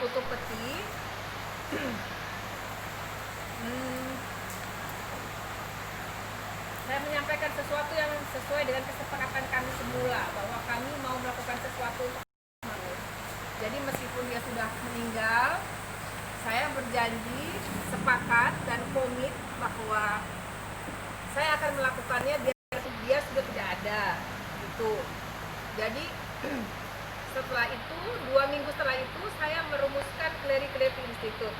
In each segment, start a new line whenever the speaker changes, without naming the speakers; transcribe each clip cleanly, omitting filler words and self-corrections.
butuh peti. Saya menyampaikan sesuatu yang sesuai dengan kesepakatan kami semula, bahwa kami mau melakukan sesuatu untuk almarhum. Jadi meskipun dia sudah meninggal, saya berjanji, sepakat dan komit bahwa saya akan melakukannya biar dia sudah tidak ada gitu. Jadi setelah itu, 2 minggu setelah itu, saya merumuskan Clary Creative Institute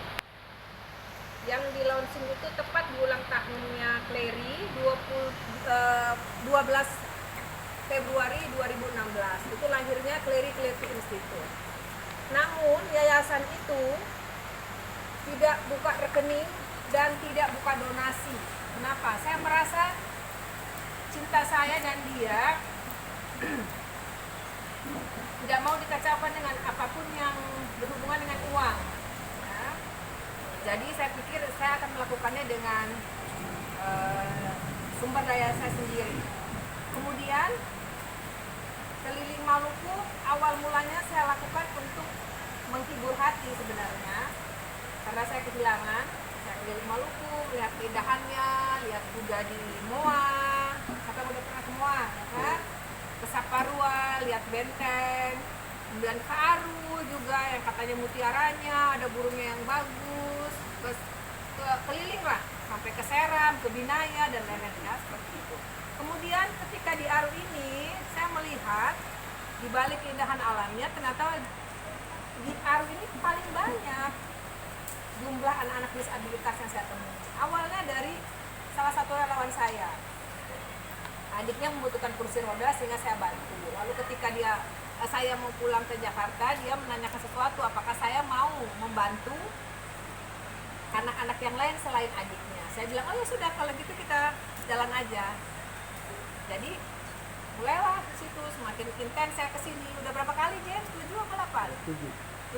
yang di launching itu tepat di ulang tahunnya Clary 12 Februari 2016. Itu lahirnya Clary Creative Institute. Namun yayasan itu tidak buka rekening dan tidak buka donasi. Kenapa? Saya merasa cinta saya dan dia tidak mau dikacaukan dengan apapun yang berhubungan dengan uang. Ya. Jadi saya pikir saya akan melakukannya dengan sumber daya saya sendiri. Kemudian keliling Maluku awal mulanya saya lakukan untuk menghibur hati sebenarnya, karena saya kehilangan. Saya keliling Maluku, lihat keindahannya, lihat juga di Moa. Siapa udah pernah ke Moa, ya kan? Ke Saparua, lihat benteng, kemudian ke Aru juga yang katanya mutiaranya, ada burungnya yang bagus, keliling lah sampai ke Seram, ke Binaya dan lain-lain ya, seperti itu. Kemudian ketika di Aru ini saya melihat di balik keindahan alamnya, ternyata di Aru ini paling banyak jumlah anak-anak disabilitas yang saya temui. Awalnya dari salah satu relawan saya. Adiknya membutuhkan kursi roda sehingga saya bantu. Lalu ketika saya mau pulang ke Jakarta, dia menanyakan sesuatu, apakah saya mau membantu anak-anak yang lain selain adiknya. Saya bilang, oh ya sudah, kalau gitu kita jalan aja. Jadi mulailah ke situ, semakin intens saya kesini. Udah berapa kali, Jen? 7 apa 8?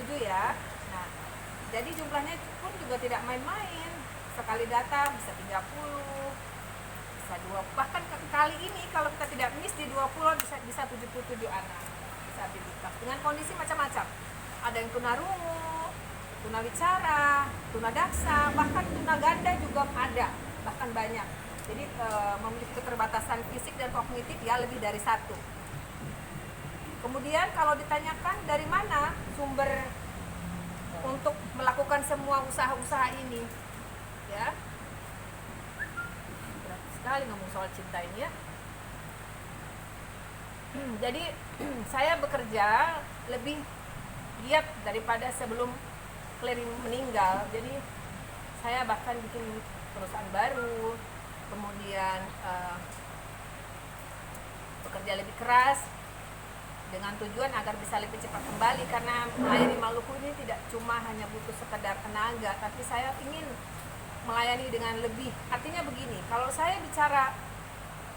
7 ya. Nah, jadi jumlahnya pun juga tidak main-main. Sekali datang bisa 30, bisa 2. Bahkan kali ini kalau kita tidak miss di 20 bisa 77 anak disabilitas dengan kondisi macam-macam. Ada yang tunarungu, tunawicara, tunadaksa, bahkan tunaganda juga ada, bahkan banyak. Jadi memiliki keterbatasan fisik dan kognitif ya lebih dari 1. Kemudian kalau ditanyakan dari mana sumber untuk melakukan semua usaha-usaha ini, ya berat sekali ngomong soal cinta ini ya. Jadi saya bekerja lebih giat daripada sebelum Clary meninggal. Jadi saya bahkan bikin perusahaan baru, kemudian bekerja lebih keras dengan tujuan agar bisa lebih cepat kembali, karena melayani Maluku ini tidak cuma hanya butuh sekedar tenaga, tapi saya ingin melayani dengan lebih. Artinya begini, kalau saya bicara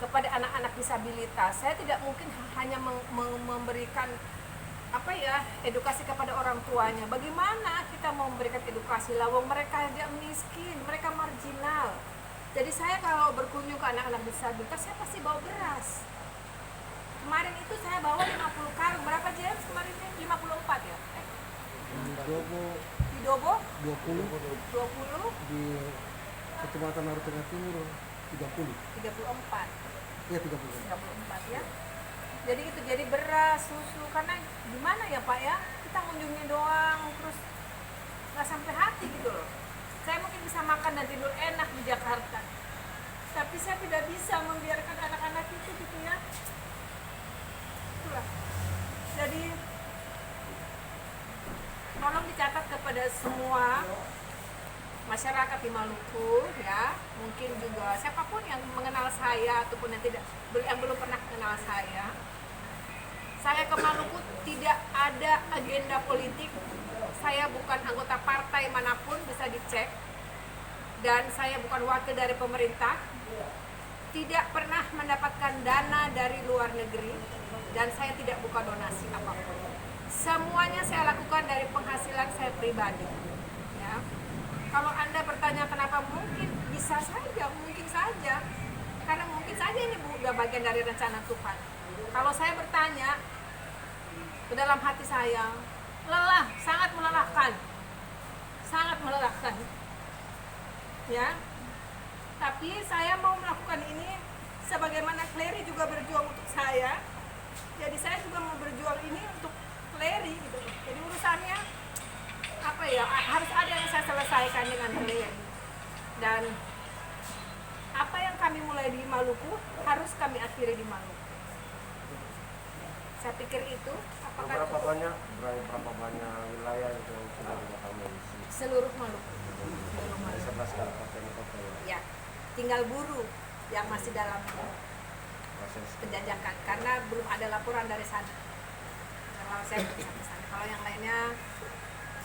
kepada anak-anak disabilitas, saya tidak mungkin hanya memberikan edukasi kepada orang tuanya. Bagaimana kita mau memberikan edukasi lawang mereka yang miskin, mereka marginal. Jadi saya kalau berkunjung ke anak-anak disabilitas, saya pasti bawa beras. Kemarin itu saya bawa 50 karung. Berapa James kemarinnya? 54 ya?
Di Dobo.
Di Dobo?
20. Di Kecamatan Aru Tengah Timur 30.
34.
Iya 30.
34 ya. Jadi itu, jadi beras, susu, karena gimana ya Pak ya? Kita ngunjungin doang, terus nggak sampai hati gitu loh. Saya mungkin bisa makan dan tidur enak di Jakarta, tapi saya tidak bisa membiarkan anak-anak itu gitu ya. Itulah. Jadi tolong dicatat kepada semua masyarakat di Maluku ya, mungkin juga siapapun yang mengenal saya ataupun yang belum pernah mengenal saya ke Maluku tidak ada agenda politik. Saya bukan anggota partai manapun, bisa dicek, dan saya bukan wakil dari pemerintah, tidak pernah mendapatkan dana dari luar negeri, dan saya tidak buka donasi apapun. Semuanya saya lakukan dari penghasilan saya pribadi ya. Kalau Anda bertanya kenapa, mungkin bisa saja, mungkin saja, karena mungkin saja ini udah bagian dari rencana Tuhan. Kalau saya bertanya ke dalam hati saya, lelah, sangat melelahkan. ya. Tapi saya mau melakukan ini sebagaimana Clary juga berjuang untuk saya. Jadi saya juga mau berjuang ini untuk Clary gitu. Jadi urusannya apa ya, harus ada yang saya selesaikan dengan Clary. Dan apa yang kami mulai di Maluku harus kami akhiri di Maluku. Saya pikir itu. Apakah
berapa banyak wilayah yang sudah diketahui?
Seluruh Maluku. Seluruh Maluku.
11 kabupaten kota
Ya, tinggal buruh yang masih dalam
proses.
penjajakan karena belum ada laporan dari sana. Kalau saya belum sampai sana. Kalau yang lainnya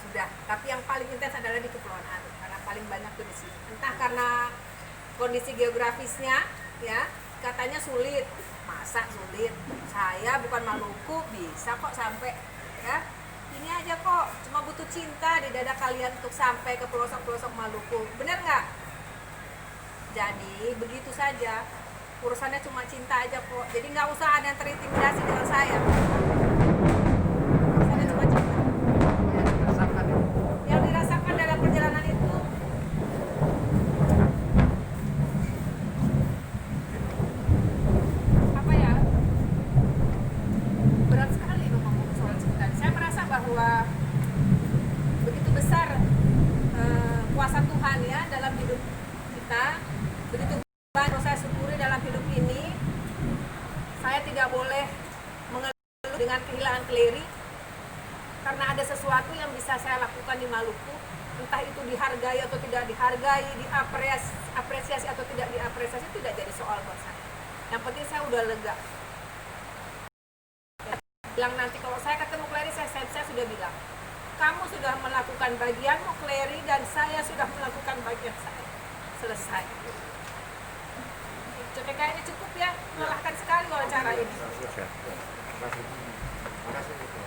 sudah. Tapi yang paling intens adalah di Kepulauan Aru karena paling banyak tuh di sini. Entah karena kondisi geografisnya, ya katanya sulit. Masa sulit? Saya bukan Maluku bisa kok sampai, ya. Ini aja kok, cuma butuh cinta di dada kalian untuk sampai ke pelosok-pelosok Maluku. Benar nggak? Jadi begitu saja. Urusannya cuma cinta aja kok. Jadi nggak usah ada yang terintimidasi dengan saya. Urusannya cuma cinta. Yang dirasakan dalam perjalanan itu apa ya? Berat sekali memang soal cinta. Saya merasa bahwa begitu besar kuasa Tuhan ya dalam hidup kita, begitu banyak saya syukuri dalam hidup ini. Saya tidak boleh mengeluh dengan kehilangan Clary karena ada sesuatu yang bisa saya lakukan di Maluku, entah itu dihargai atau tidak dihargai, diapresiasi atau tidak diapresiasi, tidak jadi soal buat saya. Yang penting saya udah lega. Bilang nanti kalau saya ketemu Clary, saya sudah bilang, kamu sudah melakukan bagianmu Clary dan saya sudah melakukan bagian saya. Selesai. Jadi kayaknya cukup ya, melelahkan sekali wawancara ini.
Terima kasih.